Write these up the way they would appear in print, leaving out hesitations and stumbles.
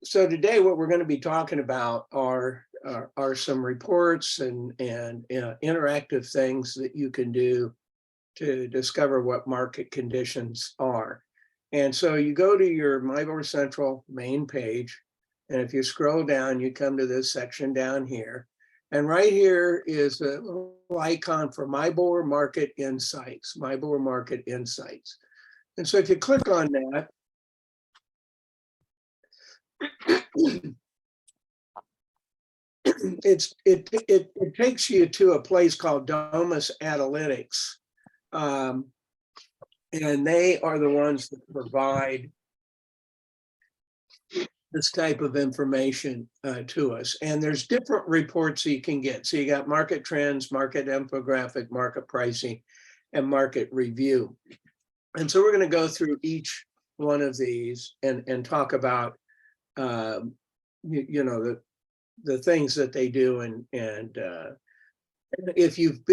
So today, what we're going to be talking about are some reports and interactive things that you can do to discover what market conditions are. And so you go to your MIBOR Central main page, and if you scroll down, you come to this section down here. And right here is a little icon for MIBOR Market Insights, MIBOR Market Insights. And so if you click on that, it takes you to a place called Domus Analytics. And they are the ones that provide this type of information to us. And there's different reports you can get. So you got market trends, market infographic, market pricing, and market review. And so we're going to go through each one of these and talk about, the things that they do. And if you've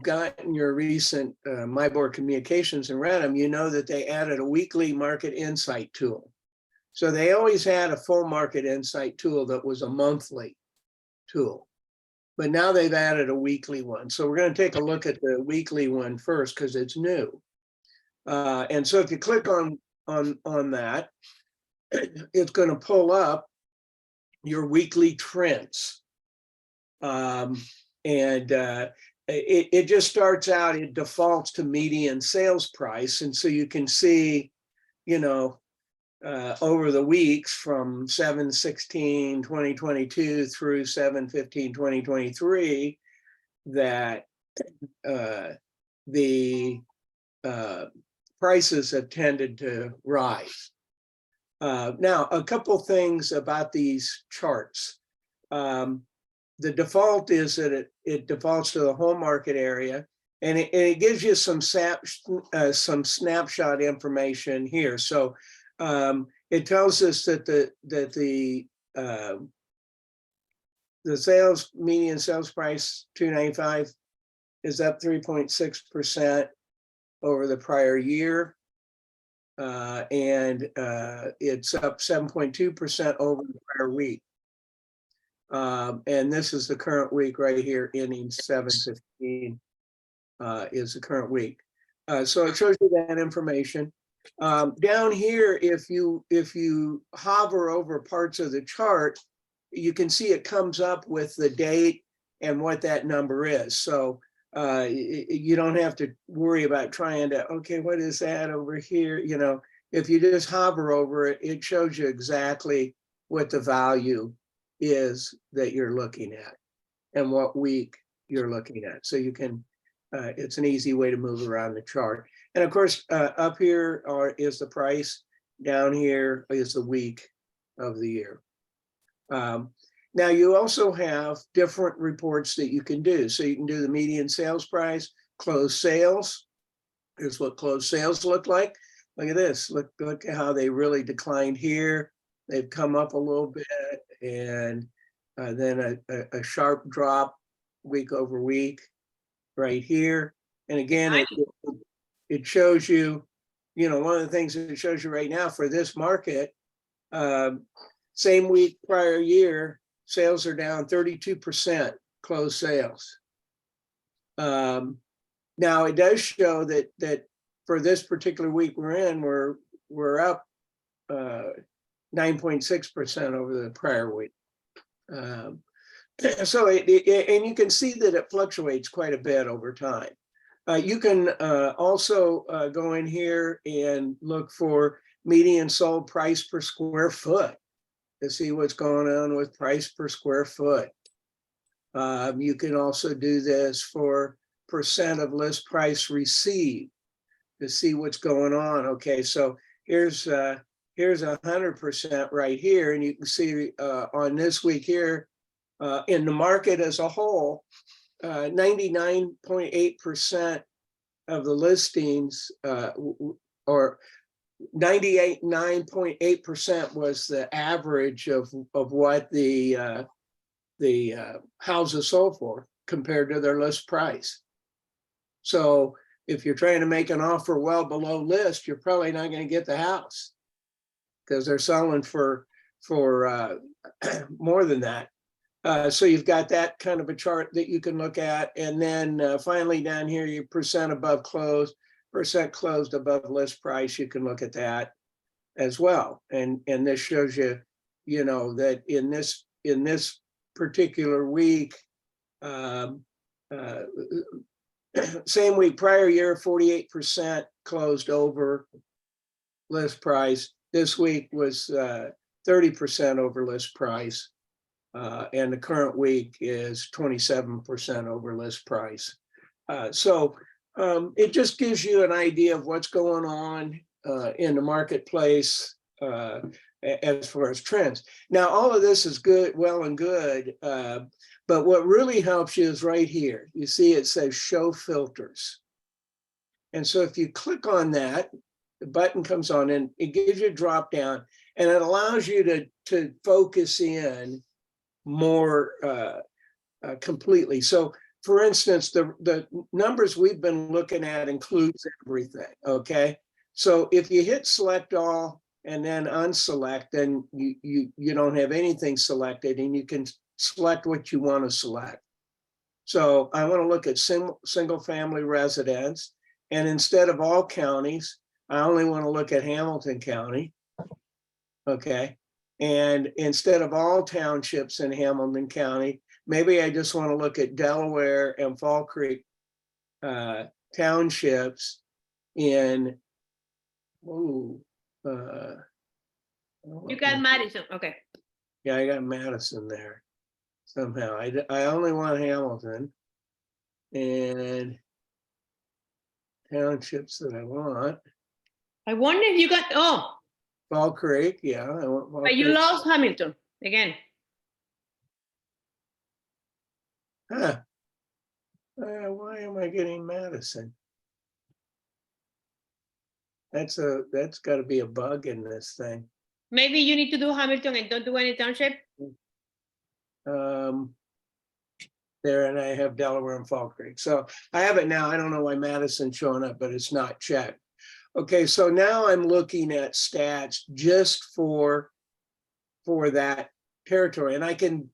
gotten your recent MIBOR communications and read them, you know that they added a weekly market insight tool. So they always had a full market insight tool that was a monthly tool, but now they've added a weekly one. So we're going to take a look at the weekly one first because it's new. And so if you click on that, it's going to pull up your weekly trends. It just starts out, it defaults to median sales price. And so you can see, over the weeks from 7/16/2022 through 7/15/2023, that the prices have tended to rise. Now, a couple things about these charts. The default is that it defaults to the whole market area, and it gives you some snapshot information here. So it tells us that the median sales price $295 is up 3.6% over the prior year, and it's up 7.2% over the prior week. And this is the current week right here, ending 7/15 is the current week. So it shows you that information. Down here, if you hover over parts of the chart, you can see it comes up with the date and what that number is. So you don't have to worry about trying to, okay, what is that over here? If you just hover over it, it shows you exactly what the value is that you're looking at and what week you're looking at. So you can, it's an easy way to move around the chart. And of course, up here is the price, down here is the week of the year. Now you also have different reports that you can do. So you can do the median sales price, closed sales. Here's what closed sales look like. Look at this, look at how they really declined here. They've come up a little bit, and then a sharp drop week over week right here. And again, it shows you, one of the things that it shows you right now for this market, same week prior year, sales are down 32% closed sales. Now it does show that for this particular week we're in, we're up 9.6% over the prior week. So and you can see that it fluctuates quite a bit over time. You can also go in here and look for median sold price per square foot to see what's going on with price per square foot. You can also do this for percent of list price received to see what's going on. Okay, so here's 100% right here, and you can see on this week here, in the market as a whole, 99.8% of the listings, or 98.9% was the average of what the houses sold for compared to their list price. So if you're trying to make an offer well below list, you're probably not going to get the house. because they're selling for more than that. So you've got that kind of a chart that you can look at. And then finally down here, your percent above close, percent closed above list price. You can look at that as well. And this shows you, you know, that in this particular week, same week prior year, 48% closed over list price. This week was 30% over list price. And the current week is 27% over list price. So it just gives you an idea of what's going on in the marketplace as far as trends. Now, all of this is good, well and good, but what really helps you is right here. You see it says show filters. And so if you click on that, the button comes on and it gives you a drop down and it allows you to focus in more completely. So for instance, the numbers we've been looking at includes everything, okay? So if you hit select all and then unselect, then you don't have anything selected and you can select what you want to select. So I want to look at single family residence, and instead of all counties, I only want to look at Hamilton County, okay? And instead of all townships in Hamilton County, maybe I just want to look at Delaware and Fall Creek townships in, you got Madison, okay. Yeah, I got Madison there somehow. I only want Hamilton and townships that I want. I wonder if you got, Fall Creek, yeah. I want Fall but you Creek. lost Hamilton again. Huh. Why am I getting Madison? That's got to be a bug in this thing. Maybe you need to do Hamilton and don't do any township. There, and I have Delaware and Fall Creek. So I have it now. I don't know why Madison's showing up, but it's not checked. Okay, so now I'm looking at stats just for that territory, and I can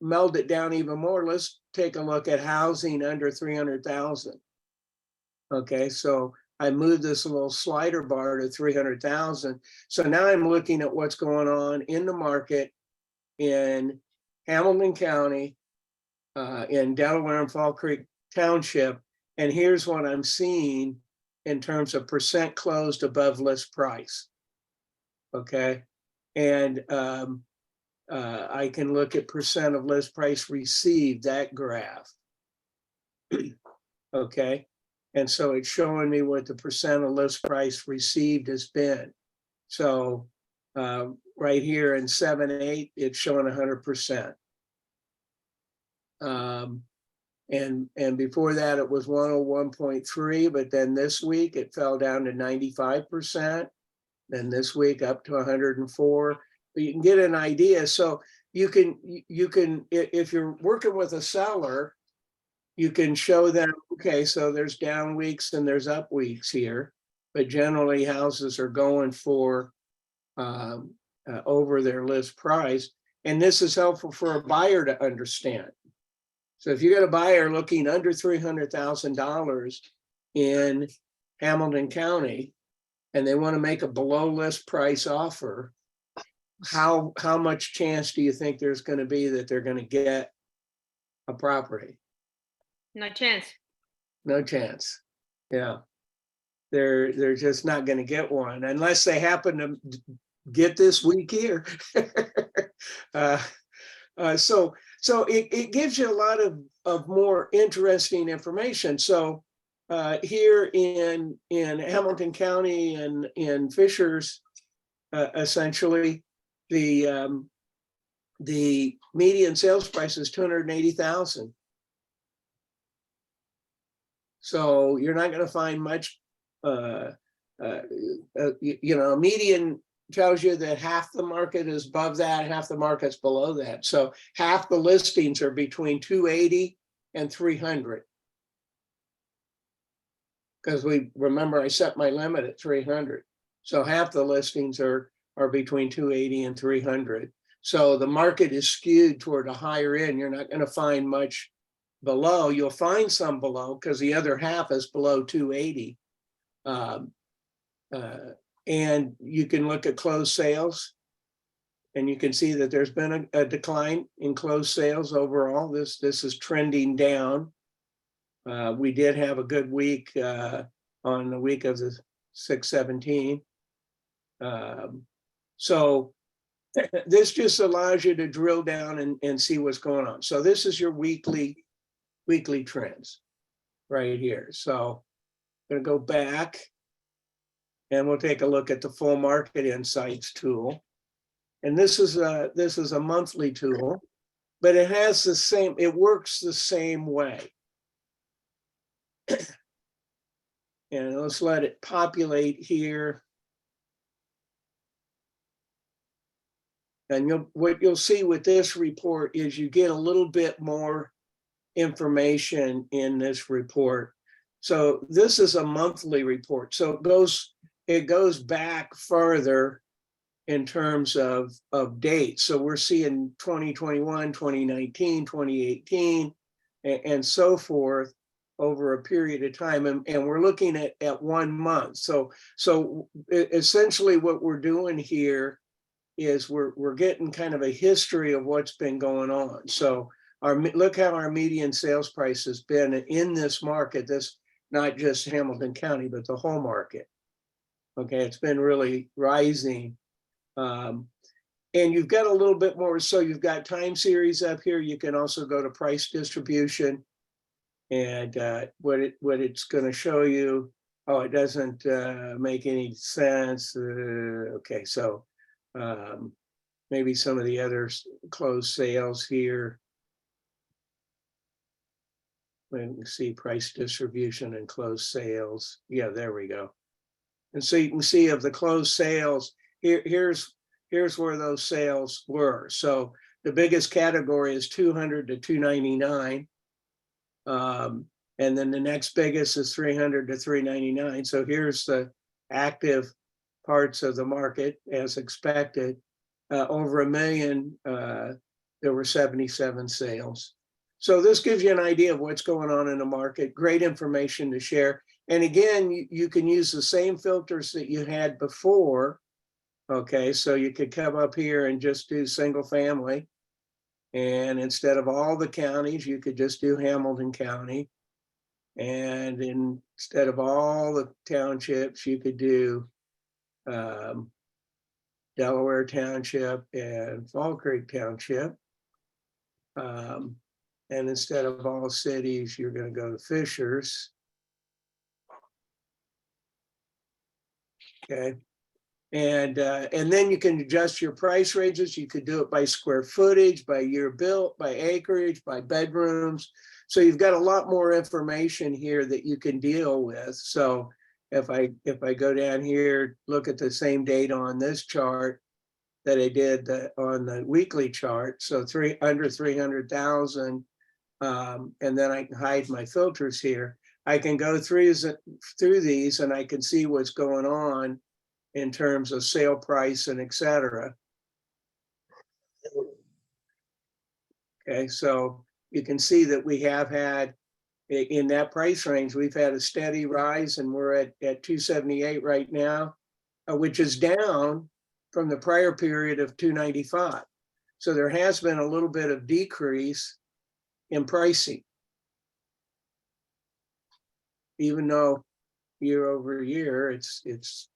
meld it down even more. Let's take a look at housing under 300,000. Okay, so I moved this little slider bar to 300,000. So now I'm looking at what's going on in the market in Hamilton County, in Delaware and Fall Creek Township. And here's what I'm seeing in terms of percent closed above list price. Okay. And I can look at percent of list price received, that graph. Okay. And so it's showing me what the percent of list price received has been. So right here in 7-8, it's showing 100%. And before that it was 101.3, but then this week it fell down to 95%. Then this week up to 104. But you can get an idea. So you can, if you're working with a seller, you can show them, okay, so there's down weeks and there's up weeks here, but generally houses are going for over their list price. And this is helpful for a buyer to understand. So if you got a buyer looking under $300,000 in Hamilton County, and they want to make a below list price offer, how much chance do you think there's going to be that they're going to get a property? No chance. No chance. Yeah. They're just not going to get one unless they happen to get this week here. So it gives you a lot of more interesting information. So here in Hamilton County and in Fishers, essentially the median sales price is $280,000. So you're not going to find much. Median tells you that half the market is above that, half the market's below that. So half the listings are between 280 and 300. Because remember I set my limit at 300. So half the listings are between 280 and 300. So the market is skewed toward a higher end. You're not going to find much below. You'll find some below because the other half is below 280. And you can look at closed sales, and you can see that there's been a decline in closed sales overall. This is trending down. We did have a good week on the week of the 6/17. So this just allows you to drill down and see what's going on. So this is your weekly trends right here. So I'm going to go back and we'll take a look at the full market insights tool. And this is a monthly tool, but it has the same, it works the same way. And let's let it populate here. And what you'll see with this report is you get a little bit more information in this report. So this is a monthly report. So it goes back further in terms of dates. So we're seeing 2021, 2019, 2018, and so forth over a period of time. And we're looking at 1 month. So essentially what we're doing here is we're getting kind of a history of what's been going on. So look how our median sales price has been in this market, this not just Hamilton County, but the whole market. Okay, it's been really rising. And you've got a little bit more, so you've got time series up here. You can also go to price distribution, and what it's going to show you. Oh, it doesn't make any sense. Okay, so maybe some of the other closed sales here. We can see price distribution and closed sales. Yeah, there we go. And so you can see of the closed sales, here's where those sales were. So the biggest category is 200 to 299. And then the next biggest is 300 to 399. So here's the active parts of the market as expected. Over 1 million, there were 77 sales. So this gives you an idea of what's going on in the market. Great information to share. And again, you can use the same filters that you had before. Okay, so you could come up here and just do single family. And instead of all the counties, you could just do Hamilton County. And instead of all the townships, you could do Delaware Township and Fall Creek Township. And instead of all cities, you're going to go to Fishers. Okay. And then you can adjust your price ranges. You could do it by square footage, by year built, by acreage, by bedrooms. So you've got a lot more information here that you can deal with. So if I go down here, look at the same data on this chart that I did on the weekly chart. So under 300,000, and then I can hide my filters here. I can go through these and I can see what's going on in terms of sale price and et cetera. Okay, so you can see that we have had, in that price range, we've had a steady rise, and we're at 278 right now, which is down from the prior period of 295. So there has been a little bit of decrease in pricing, even though year over year it's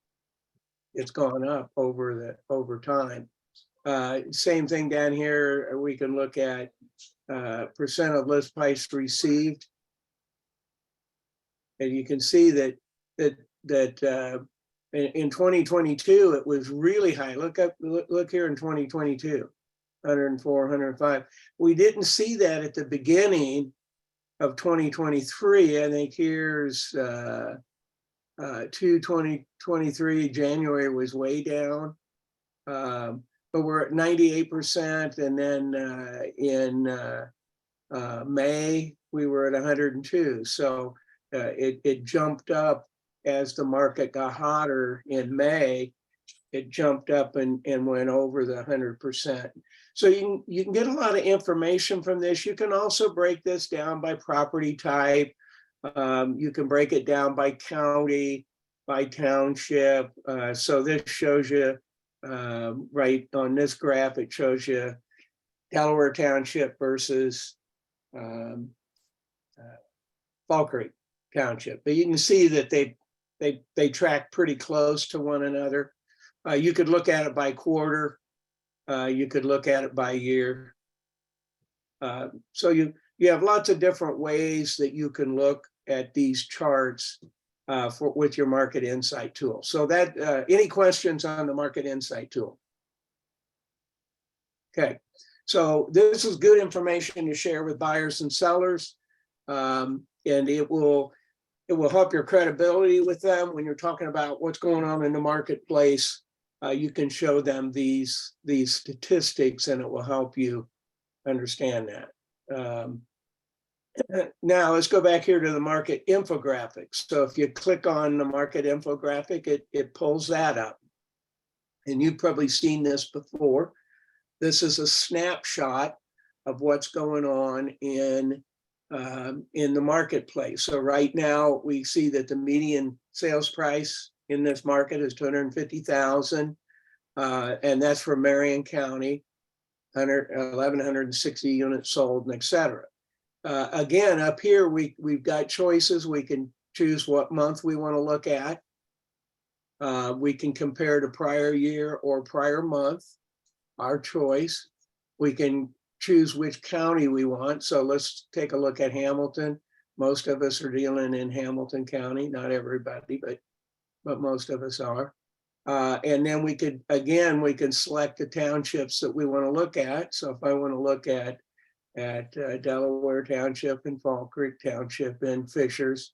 gone up over time. Same thing down here. We can look at percent of list price received, and you can see that in 2022 it was really high. Look here in 2022, 104, 105. We didn't see that at the beginning of 2023. I think here's 2023 January was way down, but we're at 98%, and then in May we were at 102. So it jumped up as the market got hotter in May, it jumped up and went over the 100%. So you can get a lot of information from this. You can also break this down by property type. You can break it down by county, by township. So this shows you, right on this graph, it shows you Delaware Township versus Fall Creek Township. But you can see that they track pretty close to one another. You could look at it by quarter. You could look at it by year. So you have lots of different ways that you can look at these charts with your Market Insight tool. So that any questions on the Market Insight tool? Okay, so this is good information to share with buyers and sellers, and it will help your credibility with them when you're talking about what's going on in the marketplace. You can show them these statistics, and it will help you understand that. Now let's go back here to the market infographics. So if you click on the market infographic, it pulls that up. And you've probably seen this before. This is a snapshot of what's going on in the marketplace. So right now we see that the median sales price in this market is $250,000, and that's for Marion County, 1,160 units sold, and et cetera. Again, up here, we've got choices. We can choose what month we want to look at. We can compare to prior year or prior month, our choice. We can choose which county we want. So let's take a look at Hamilton. Most of us are dealing in Hamilton County, not everybody, but most of us are. And then we can select the townships that we want to look at. So if I want to look at Delaware Township and Fall Creek Township and Fishers,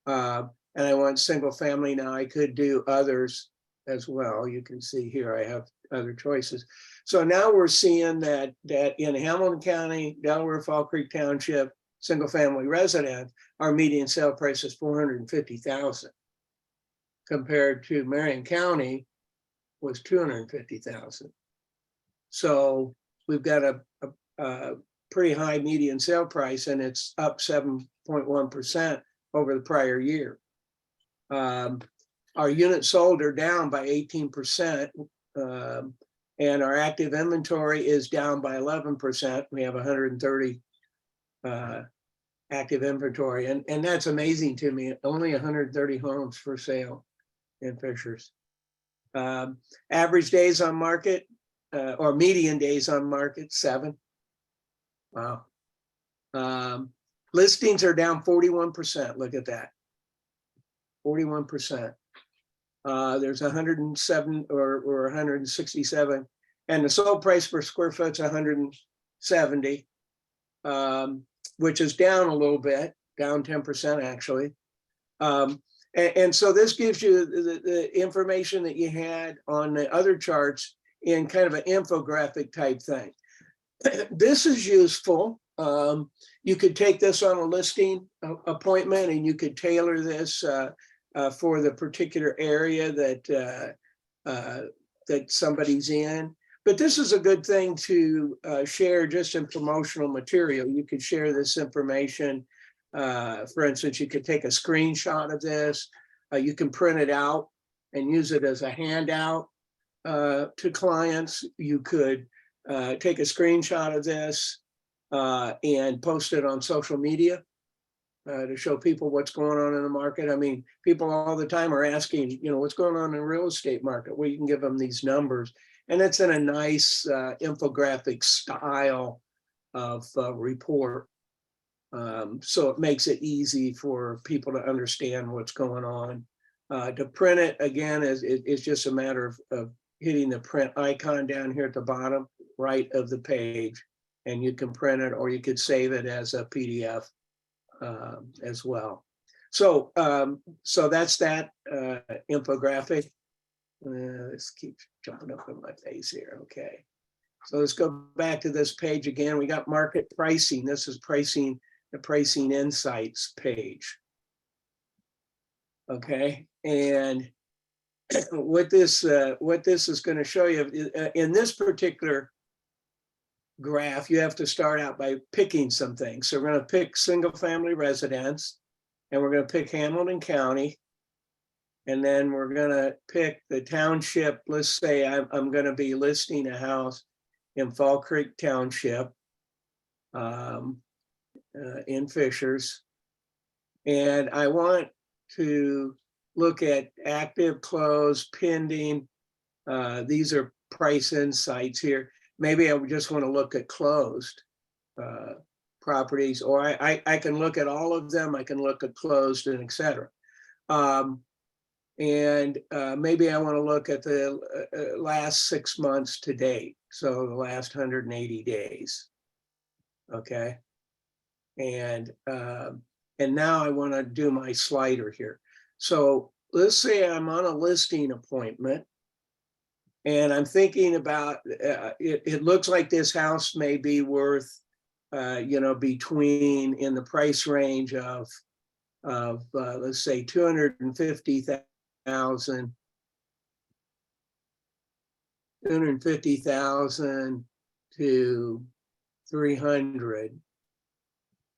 and I want single family, now I could do others as well. You can see here I have other choices. So now we're seeing that in Hamilton County, Delaware, Fall Creek Township, single family resident, our median sale price is $450,000, compared to Marion County was $250,000. So we've got a pretty high median sale price, and it's up 7.1% over the prior year. Our units sold are down by 18%, and our active inventory is down by 11%. We have 130 active inventory, and that's amazing to me. Only 130 homes for sale in Fishers. Average days on market, or median days on market, 7. Wow. Listings are down 41%. Look at that. 41%. There's 107 or 167, and the sold price per square foot is 170, which is down a little bit, down 10% actually. And so this gives you the information that you had on the other charts in kind of an infographic type thing. This is useful. You could take this on a listing appointment, and you could tailor this for the particular area that somebody's in. But this is a good thing to share just in promotional material. You could share this information. For instance, you could take a screenshot of this. You can print it out and use it as a handout to clients. You could take a screenshot of this and post it on social media to show people what's going on in the market. I mean, people all the time are asking, what's going on in the real estate market? Well, you can give them these numbers, and it's in a nice infographic style of report. So it makes it easy for people to understand what's going on. To print it, again, it's just a matter of hitting the print icon down here at the bottom right of the page, and you can print it, or you could save it as a PDF as well. So that's that infographic. Let's keep jumping up in my face here. Okay, so let's go back to this page again. We got market pricing. This is pricing, the pricing insights page. Okay, and what this is going to show you in this particular graph, you have to start out by picking some things. So we're going to pick single family residence, and we're going to pick Hamilton County, and then we're going to pick the township. Let's say I'm going to be listing a house in Fall Creek Township in Fishers, and I want to look at active, closed, pending. These are price insights here. Maybe I would just want to look at closed properties, or I can look at all of them. I can look at closed and et cetera. Maybe I want to look at the last 6 months to date. So the last 180 days. Okay. And now I want to do my slider here. So let's say I'm on a listing appointment, and I'm thinking about, it looks like this house may be worth, between, in the price range of let's say 250,000 to 300.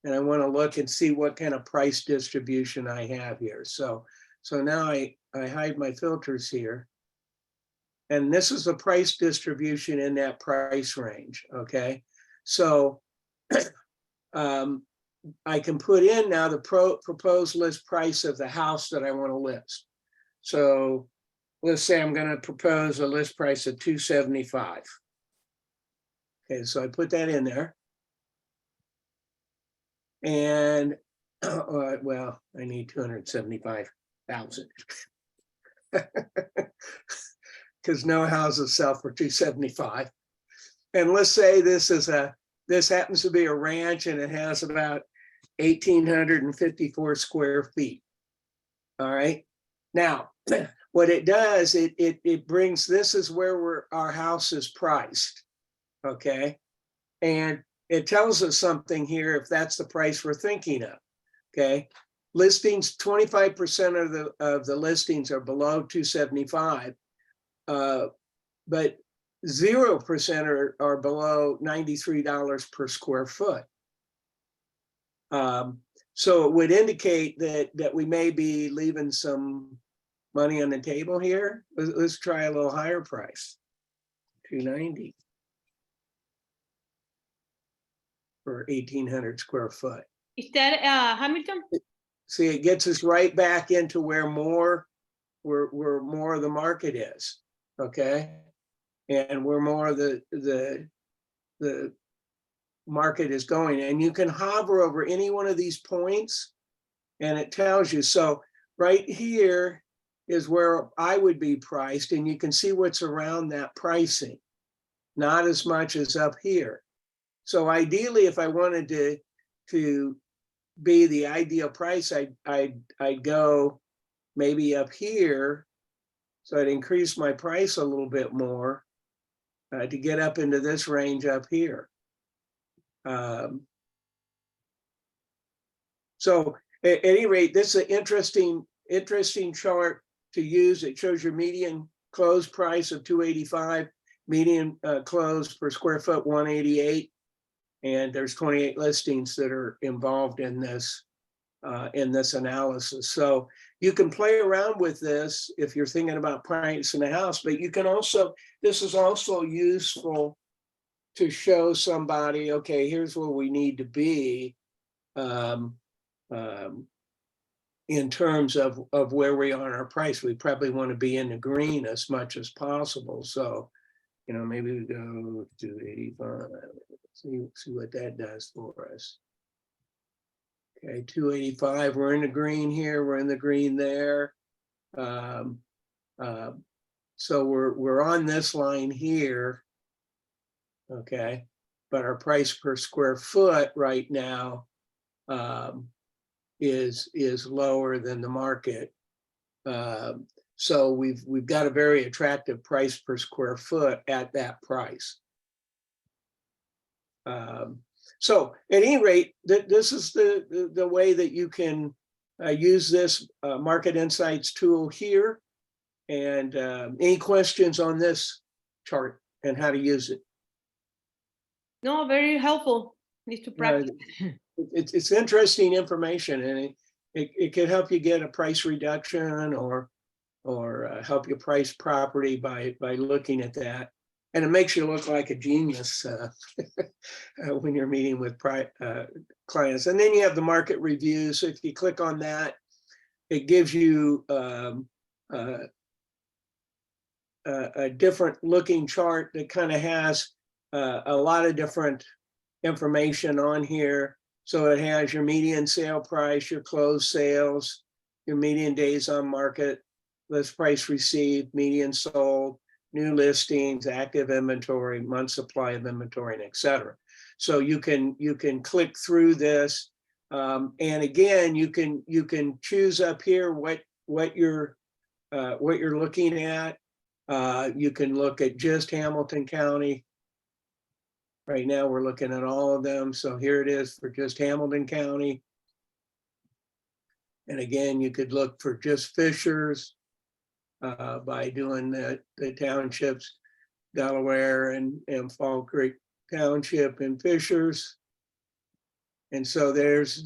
And I want to look and see what kind of price distribution I have here. So now I hide my filters here. And this is the price distribution in that price range, okay? So I can put in now the proposed list price of the house that I want to list. So let's say I'm going to propose a list price of $275. Okay, so I put that in there. And well, I need 275,000 because no houses sell for 275. And let's say this happens to be a ranch, and it has about 1,854 square feet. All right. Now, what it does, it brings, this is where our house is priced. Okay. And it tells us something here if that's the price we're thinking of. Okay. Listings, 25% of the listings are below 275, but 0% are below $93 per square foot. So it would indicate that we may be leaving some money on the table here. Let's try a little higher price, 290 for 1,800 square foot. Is that Hamilton? See, it gets us right back into where more of the market is, okay? And where more of the market is going. And you can hover over any one of these points and it tells you. So right here is where I would be priced, and you can see what's around that pricing, not as much as up here. So ideally, if I wanted to be the ideal price, I'd go maybe up here. So I'd increase my price a little bit more to get up into this range up here. So at any rate, this is an interesting chart to use. It shows your median close price of 285, median close per square foot 188, and there's 28 listings that are involved in this analysis. So you can play around with this if you're thinking about pricing a house, but you can also, this is also useful to show somebody, okay, here's where we need to be in terms of where we are in our price. We probably want to be in the green as much as possible. So, maybe we go to 85, see what that does for us. Okay, 285, we're in the green here, we're in the green there. So we're on this line here, okay, but our price per square foot right now is lower than the market. So we've got a very attractive price per square foot at that price. So at any rate, this is the way that you can use this Market Insights tool here. And any questions on this chart and how to use it? No, very helpful. Need to practice. It's interesting information, and it could help you get a price reduction or help you price property by looking at that. And it makes you look like a genius when you're meeting with clients. And then you have the market review. So if you click on that, it gives you a different looking chart that kind of has a lot of different information on here. So it has your median sale price, your closed sales, your median days on market, list price received, median sold, new listings, active inventory, month supply of inventory, and et cetera. So you can click through this. And again, you can choose up here what you're looking at. You can look at just Hamilton County. Right now, we're looking at all of them. So here it is for just Hamilton County. And again, you could look for just Fishers by doing the townships, Delaware and Fall Creek Township and Fishers. And so there's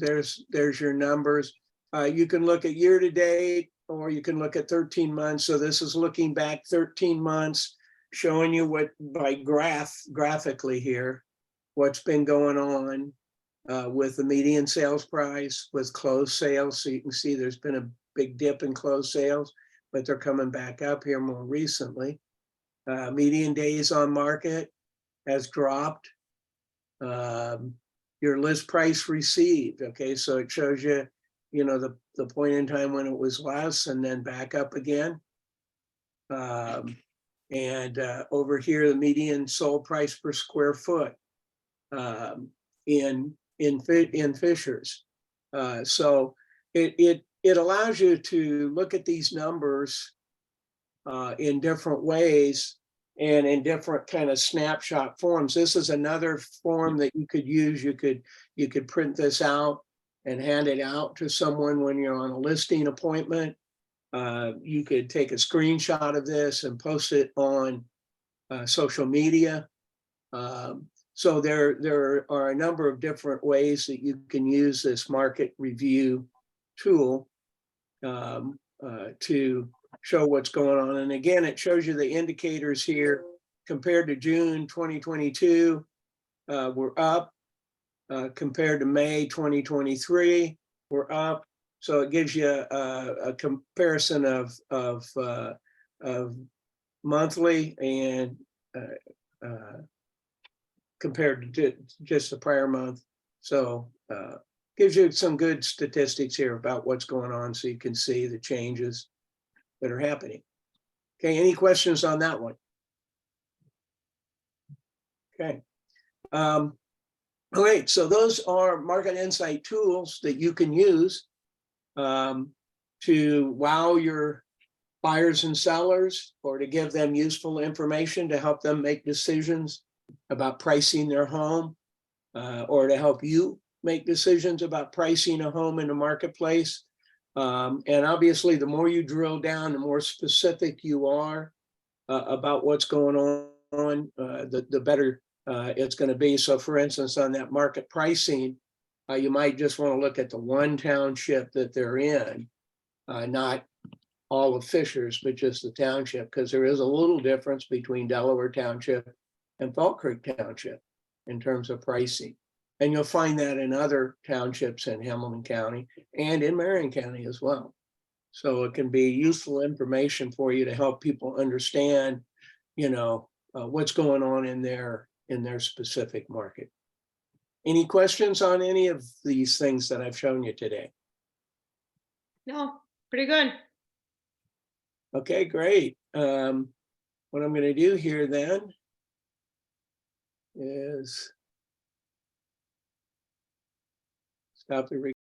your numbers. You can look at year to date, or you can look at 13 months. So this is looking back 13 months, showing you what by graphically here, what's been going on with the median sales price, with closed sales. So you can see there's been a big dip in closed sales, but they're coming back up here more recently. Median days on market has dropped. Your list price received, okay, so it shows you, the point in time when it was less and then back up again. And over here, the median sold price per square foot in Fishers. So it allows you to look at these numbers in different ways and in different kind of snapshot forms. This is another form that you could use. You could print this out and hand it out to someone when you're on a listing appointment. You could take a screenshot of this and post it on social media. So there are a number of different ways that you can use this market review tool to show what's going on. And again, it shows you the indicators here compared to June 2022, we're up. Compared to May 2023, we're up. So it gives you a comparison of monthly and compared to just the prior month. So gives you some good statistics here about what's going on, so you can see the changes that are happening. Okay, any questions on that one? Okay. All right, so those are market insight tools that you can use to wow your buyers and sellers, or to give them useful information to help them make decisions about pricing their home, or to help you make decisions about pricing a home in the marketplace. And obviously, the more you drill down, the more specific you are about what's going on, the better it's going to be. So for instance, on that market pricing, you might just want to look at the one township that they're in, not all of Fishers, but just the township, because there is a little difference between Delaware Township and Fall Creek Township in terms of pricing. And you'll find that in other townships in Hamilton County and in Marion County as well. So it can be useful information for you to help people understand, what's going on in their specific market. Any questions on any of these things that I've shown you today? No, pretty good. Okay, great. What I'm going to do here then is stop the recording.